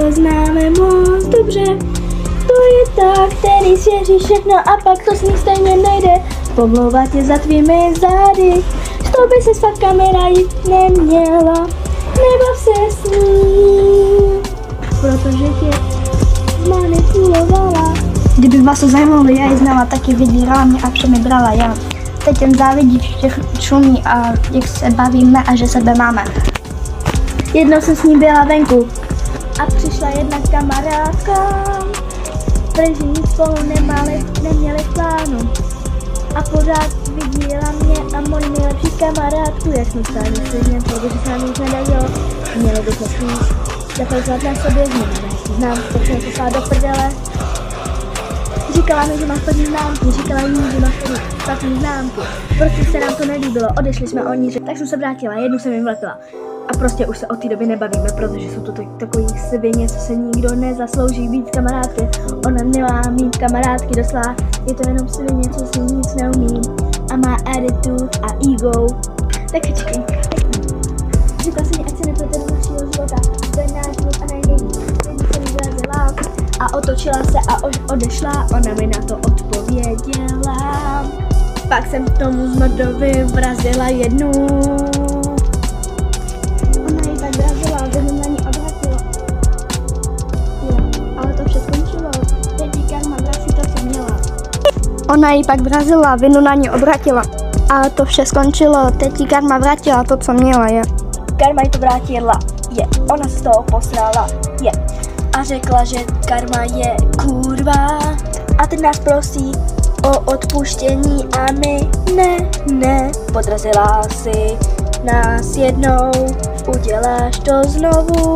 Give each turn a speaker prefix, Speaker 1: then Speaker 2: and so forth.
Speaker 1: Známe moc dobře. To je ta, který svěří všechno a pak to s ní stejně nejde. Pomlouvat je za tvými zády. S tou by se fakt kamera jít neměla. Nebav se s ní, protože tě manipulovala. Kdybych vás to zajímalo, já ji znala, taky vydírala mě a vše mi brala já. Teď jen závidí, všech šumí a jak se bavíme a že sebe máme. Jednou jsem s ní byla venku a přišla jedna kamarádka. Protože nic spolu neměli v plánu. A pořád vydírala mě a moji nejlepší kamarádku. Jak jsme stáli stejně, protože se nám nic nedařilo. Mělo by se spíš zapracovat na sobě znám, tak jsem poslala do prdele. Říkala mi, že má první známku, říkala jí, že má první známku. Prostě se nám to nelíbilo, odešli jsme od ní, tak jsem se vrátila, jednu jsem jim vlepila. A prostě už se od té doby nebavíme, protože jsou to takový svině, co se nikdo nezaslouží být kamarádky. Ona nemá mít kamarádky, doslova je to jenom svině, co si nic neumí. A má attitude a ego. Tak hečky, říkala jsem mi, ať se neplete do našeho života, to je náš život a ne její. Jsem vyrazila a otočila se a odešla, ona mi na to odpověděla. Pak jsem k tomu zmrdovi vrazila jednu. Ona ji tak vrazila, že mi na ní obratila. Ale to vše skončilo, teď jí karma vrací to, co měla. Ona ji pak vrazila, vinu na ní obratila. A to vše skončilo, teď jí karma vrátila to, co měla, je. Karma jí to vrátila, je. Ona se z toho posrala, je. A řekla, že karma je kurva. A teď nás prosí o odpuštění a my ne. Podrazila si nás jednou, uděláš to znovu,